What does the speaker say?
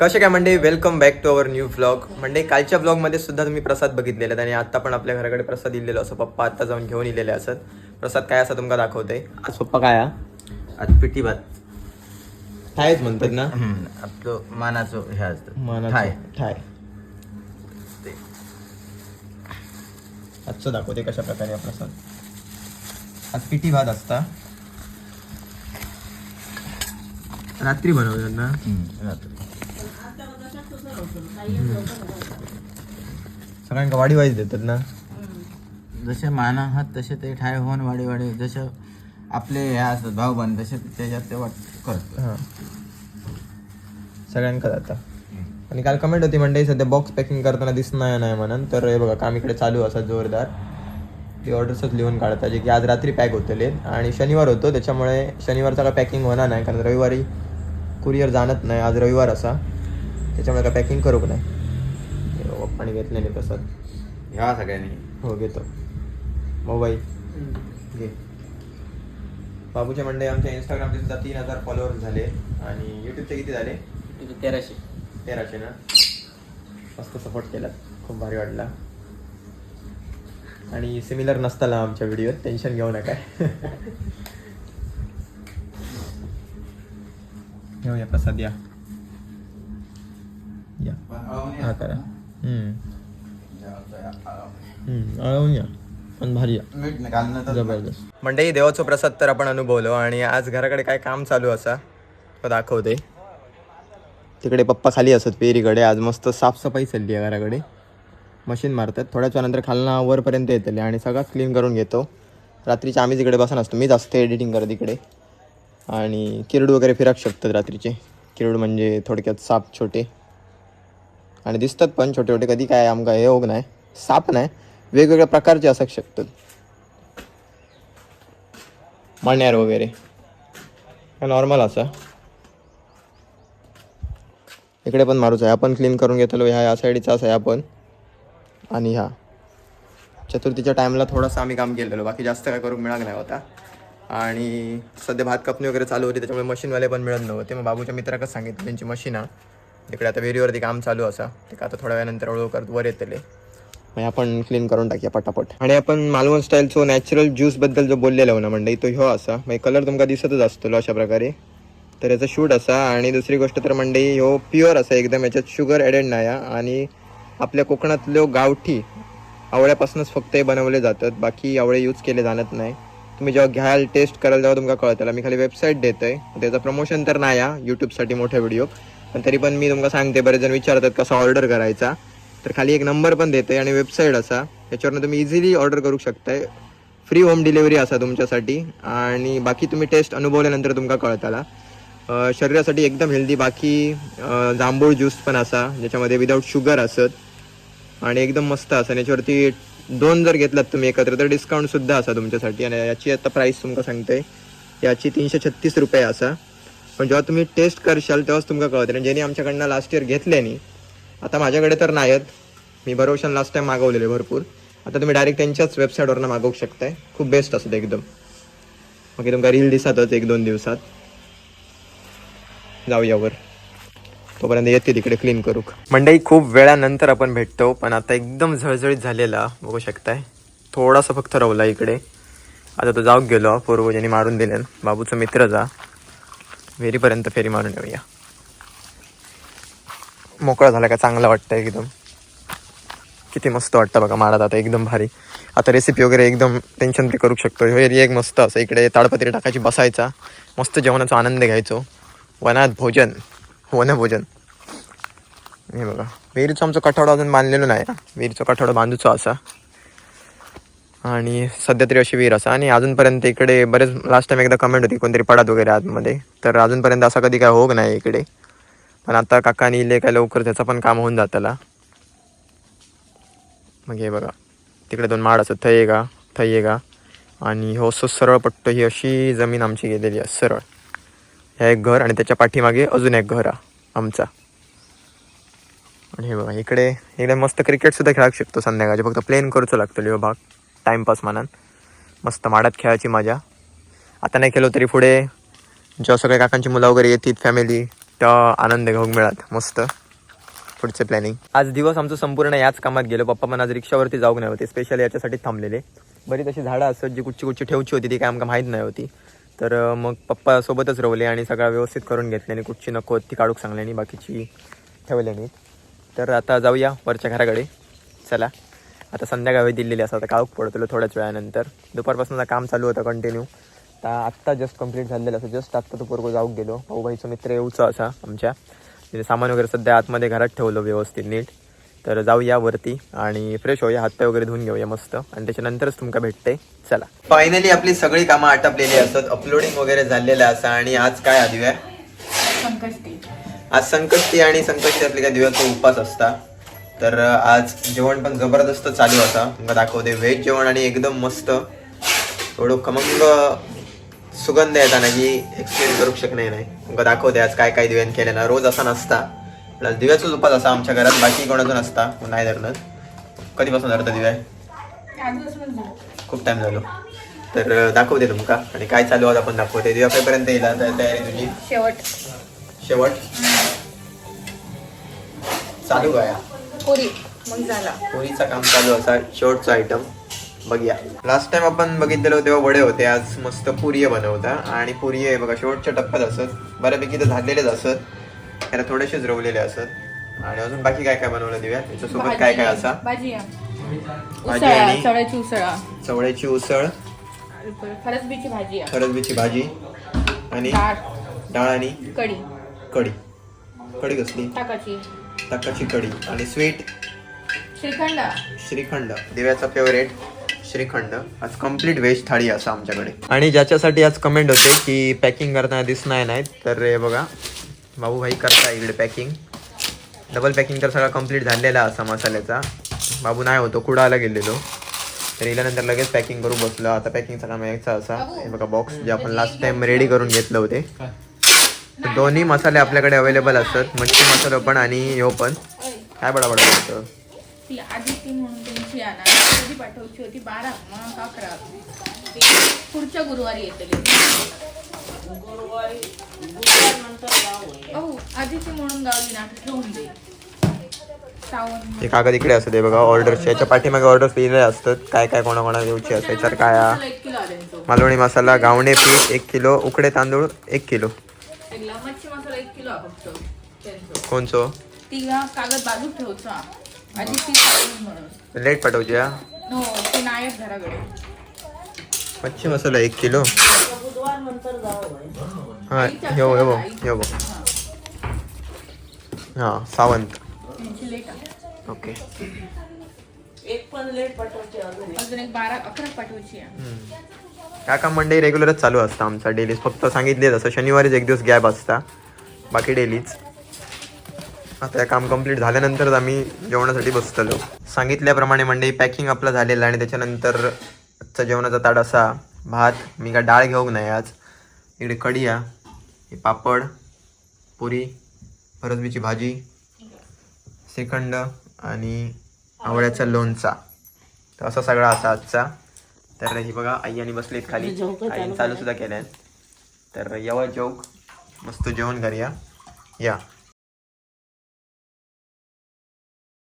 कसे काय मंडळी, welcome back to our new vlog. म्हणजे कालच्या व्लॉगमध्ये सुद्धा तुम्ही प्रसाद बघितलेला आणि आता पण आपल्या घराकडे प्रसाद इलेलो असं पप्पा आता जाऊन घेऊन इलेले असत. प्रसाद काय असा तुमका दाखवते आज पप्पा काय आज पिठी भात ठायच म्हणतात ना. आपलं मानाचं हे असतं मानाचं ठाय. ठाय. आजचं दाखवते कशा प्रकारे हा प्रसाद. आज पिठी भात असता रात्री बनवतात ना. सगळ्यांका वाडी वाईज देतात ना. जसे मान आहात तसे ते ठाय होऊन वाडी वाडी जसं आपले हे असतात भाऊ बन तसे त्याच्यात ते करतो. हां सगळ्यांका जाता. आणि काल कमेंट होती मंडळी सध्या बॉक्स पॅकिंग करताना दिसणार नाही म्हणून. तर हे बघा काम इकडे चालू असं जोरदार. ती ऑर्डर्सच लिहून काढतात जे की आज रात्री पॅक होतले आणि शनिवार होतो त्याच्यामुळे शनिवारचा काय पॅकिंग होणार नाही कारण रविवारी कुरिअर जाणत नाही. आज रविवार असा त्याच्यामुळे काय पॅकिंग करूक नाही. पप्पाने घेतले नाही प्रसाद. ह्या सगळ्यांनी हो घेतो मोबाईल घे. बाबूच्या मंडळी आमच्या इंस्टाग्रामचे सुद्धा 3000 फॉलोअर्स झाले आणि यूट्यूबचे किती झाले? 1300 ना. मस्त सपोर्ट केला, खूप भारी वाटला. आणि सिमिलर नसताना आमच्या व्हिडिओत टेन्शन घेऊ नका. घेऊया प्रसाद या हा करा. अळवून या पण भारी जबरदस्त. मंडळी देवाचा प्रसाद तर आपण अनुभवलो आणि आज घराकडे काय काम चालू असा तो दाखवते. तिकडे पप्पा खाली असत पेरीकडे. आज मस्त साफसफाई चालली आहे घराकडे. मशीन मारतात थोड्याच वेळानंतर खालना वरपर्यंत येतले आणि सगळंच क्लीन करून घेतो. रात्रीचे आम्हीच इकडे बसून असतो. मीच असते एडिटिंग करत इकडे. आणि किरड वगैरे फिरक शकतात रात्रीचे. किरड म्हणजे थोडक्यात साप छोटे आणि दिसतात पण छोटे छोटे. कधी काय आमका हे होग नाही साप नाही वेगवेगळ्या प्रकारचे असू शकतात. मण्यार वगैरे नॉर्मल असा. इकडे पण मारूच आहे आपण क्लीन करून घेतलो. ह्या या साईडचा असा आहे आपण. आणि ह्या चतुर्थीच्या टाईमला थोडंसं आम्ही काम केलेलं बाकी जास्त काय करून मिळालं नाही होता. आणि सध्या भात कापणी वगैरे चालू होती त्याच्यामुळे मशीनवाले पण मिळत नव्हते. मग बाबूच्या मित्राकच सांगितलं त्यांची मशीन आहे तिकडे आता वेरीवरती काम चालू असा. ते का आता थोड्या वेळानंतर हळूहळू करत वर येतले. मग आपण क्लीन करून टाकूया पटापट. आणि आपण मालवण स्टाईलचो नॅचरल ज्यूसबद्दल जो बोललेलो ना म्हणजे तो ह्यो असा. म्हणजे कलर तुमका दिसतच असतो अशा प्रकारे. तर याचा शूट असा. आणि दुसरी गोष्ट तर मंडळी ह्यो प्युअर असा एकदम. याच्यात शुगर ॲडेड नाही. आणि आपल्या कोकणातले गावठी आवळ्यापासूनच फक्त हे बनवले जातात. बाकी आवळे यूज केले जाणत नाही. तुम्ही जेव्हा घ्याल टेस्ट कराल तेव्हा तुमका कळतं. मी खाली वेबसाईट देतो आहे. त्याचं प्रमोशन तर नाही आहे यूट्यूबसाठी मोठा व्हिडिओ पण तरी पण मी तुमका सांगते. बरेच जण विचारतात कसा ऑर्डर करायचा. तर खाली एक नंबर पण देतो आहे आणि वेबसाईट असा. त्याच्यावरनं तुम्ही इझिली ऑर्डर करू शकताय. फ्री होम डिलिव्हरी असा तुमच्यासाठी. आणि बाकी तुम्ही टेस्ट अनुभवल्यानंतर तुमका कळताला. शरीरासाठी एकदम हेल्दी. बाकी जांभूळ ज्यूस पण असा ज्याच्यामध्ये विदाऊट शुगर असत आणि एकदम मस्त असं. याच्यावरती 2 जर घेतलात तुम्ही एकत्र तर डिस्काउंटसुद्धा असा तुमच्यासाठी. आणि याची आता प्राईस तुमका सांगते. याची 336 रुपये असा. पण जेव्हा तुम्ही टेस्ट करशाल तेव्हाच तुमका कळतं. ज्यांनी आमच्याकडनं लास्ट इयर घेतले नाही आता माझ्याकडे तर नाही आहेत. मी भरोशाने लास्ट टाईम मागवलेले भरपूर. आता तुम्ही डायरेक्ट त्यांच्याच वेबसाईटवरनं मागवू शकताय. खूप बेस्ट असतं एकदम. मग तुमका रील दिसतच 1-2 दिवसात. जाऊयावर तोपर्यंत येते तिकडे क्लीन करू. मंडई खूप वेळानंतर आपण भेटतो पण आता एकदम झळझळीत झालेला बघू शकताय. थोडासा फक्त रवला इकडे. आता तो जाऊक गेलो पूर्वजांनी मारून दिले. बाबूचा मित्र जा विहिरीपर्यंत फेरी मारून येऊया. मोकळा झाला का चांगला वाटतं एकदम. किती मस्त वाटतं बघा माडात आता एकदम भारी. आता रेसिपी वगैरे एकदम टेन्शन फ्री करू शकतो. हे एक मस्त असं इकडे ताडपत्री टाकायची बसायचा मस्त जेवणाचा आनंद घ्यायचो. वनात भोजन वनभोजन. हे बघा विहिरीचं आमचं कठावडा अजून बांधलेलं नाही. विहिरीचं कठावडा बांधूचो असा. आणि सध्या तरी अशी विहीर असा. आणि अजूनपर्यंत इकडे बरेच लास्ट टाइम एकदा कमेंट होती कोणतरी पडात वगैरे आतमध्ये. तर अजूनपर्यंत असं कधी काय होग नाही इकडे. पण आता काकानी इले काय लवकर त्याचं पण काम होऊन जाताला. मग हे बघा तिकडे 2 माड असत. थै आहे का आणि हो सरळ पट्ट ही अशी जमीन आमची गेलेली आहे सरळ. ह्या एक घर आणि त्याच्या पाठीमागे अजून एक घर आमचा. आणि हे बघा इकडे एकदम मस्त क्रिकेटसुद्धा खेळू शकतो संध्याकाळचे. फक्त प्लेन करूच लागतो लिओ भाग टाईमपास मानान. मस्त माडात खेळायची मजा. आता नाही खेळलो तरी पुढे जेव्हा सगळे काकांची मुलं वगैरे येतील फॅमिली तर आनंद घेऊन मिळत मस्त पुढचे प्लॅनिंग. आज दिवस आमचं संपूर्ण याच कामात गेलो. पप्पा पण आज रिक्षावरती जाऊन नाही होते, स्पेशली याच्यासाठी थांबलेले. बरीच अशी झाडं असत जी कुठची ठेवची होती ती काय आमका माहीत नाही होती. तर मग पप्पा सोबतच रवले आणि सगळं व्यवस्थित करून घेतले आणि कुठची नको ती काढूक सांगले आणि बाकीची ठेवल्यानी. तर आता जाऊया वरच्या घराकडे. चला आता संध्याकाळी दिलेली असं आता काळोख पडतो थोड्याच वेळानंतर. दुपारपासून काम चालू होतं कंटिन्यू. तर आत्ता जस्ट कंप्लीट झालेलं असं. जस्ट आत्ता तो पोरगो जाऊक गेलो. भाऊभाईचा मित्र येऊचा असा आमच्या. तिथे सामान वगैरे सध्या आतमध्ये घरात ठेवलं व्यवस्थित नीट. तर जाऊया वरती आणि फ्रेश होऊया, हातपाय वगैरे धुवून घेऊया मस्त आणि त्याच्यानंतरच तुमका भेटते. चला फायनली आपली सगळी कामं आटपलेली असत, अपलोडिंग वगैरे झालेलं असं. आणि आज काय आदिव्या? संकष्टी. आज संकष्टी आणि संकष्टी आपली काय दिवसचा उपवास असता. तर आज जेवण पण जबरदस्त चालू होता. तुमका दाखवते व्हेज जेवण आणि एकदम मस्त एवढं खमंग सुगंध येताना की एक्सप्लेन करू शकणार नाही. तुमका दाखवते आज काय काय दिव्यान केलं ना. रोज असा नसता, प्लस दिव्याचाच उपास असा आमच्या घरात, बाकी कोणाचा नसता. नाही धरत. कधीपासून धरतं दिव्या? खूप टाइम झालो. तर दाखवते तुमका आणि काय चालू होत आपण दाखवते. दिव्या पेपर्यंत येईल तयारी तुझी? शेवट चालू काय? पुरी मग झाला. पोळीचं काम चालू असा. शेवटचा आयटम बघूया. लास्ट टाइम आपण बघितलेलो तेव्हा वडे होते, आज मस्त पुरी बनवता. आणि पुरी आहे बघा शेवटच्या टप्प्यात असत. बऱ्यापैकी तर झालेलेच असत, त्याला थोडेसेच रवलेले असत. आणि अजून बाकी काय काय बनवलं दिव्या त्याच्यासोबत? काय काय असा? भाजी आणि चवळ्याची उसळ, चवळ्याची उसळ, फरसबीची भाजी, फरसबीची भाजी आणि डाळ आणि कढी. कढी कसली? ताकाची कढी आणि स्वीट श्रीखंड. दिव्याचा फेवरेट श्रीखंड. आज कम्प्लीट व्हेज थाळी असं आमच्याकडे. आणि ज्याच्यासाठी आज कमेंट होते की पॅकिंग करताना दिसणार नाहीत, तर हे बघा बाबू भाई करता इकडे पॅकिंग. डबल पॅकिंग तर सगळा कम्प्लीट झालेला असा मसाल्याचा. बाबू नाही होतो, कुडाला गेलेलो, तर इल्यानंतर लगेच पॅकिंग करू बसलो. आता पॅकिंगचा काम यायचा असा. हे बघा बॉक्स जे आपण लास्ट टाइम रेडी करून घेतलं होते. दोन्ही मसाले आपल्याकडे अवेलेबल असतात, मच्छी मसाला पण आणि ह्यो पण. काय बडाबड होतं ती आदिती म्हणून त्यांची आणा कधी पाठवची होती 12 मग 11 पुढच्या गुरुवारी येतली. आदिती म्हणून गावली ना ठेवून दे. ते कागद इकडे असते बघा ऑर्डरचे. याच्या पाठीमागे ऑर्डर लिहिलेले असतात काय काय कोणाकोणा देऊची असेल. तर काय मालवणी मसाला, गावणे पीठ 1 किलो, उकडे तांदूळ 1 किलो. मच्छी मसाला 1 किलो फक्त. कोणचं? तिला कागद बाजू ठेवचा आदिती म्हणून. लेट पाठवची हा. नो ते नाही घराकडे. मच्छी मसाला 1 किलो. हा हो हा सावंत. ओके. एक पण लेट पाठवची, अजून एक 12-11 पाठवची. काय काम मंडई रेग्युलरच चालू असतं आमचा डेलीज. फक्त सांगितले तसं शनिवारीच एक दिवस गॅप असता, बाकी डेलीच. आता हे काम कंप्लीट झाल्यानंतरच आम्ही जेवणासाठी बसतलो. सांगितल्याप्रमाणे मंडई पॅकिंग आपलं झालेलं. आणि त्याच्यानंतर आजचा जेवणाचा ताट असा. भात, मी काय डाळ घेऊक नाही आज. इकडे कढी आहे, हे पापड, पुरी, फरसबीची भाजी, श्रीखंड आणि आवळ्याचा लोणचा. तर असा सगळा असा आजचा. तर ही बघा आई आणि बसलीत खाली, आई चालू सुद्धा केल्यात. तर यावं जेवक मस्त जेवण करूया या.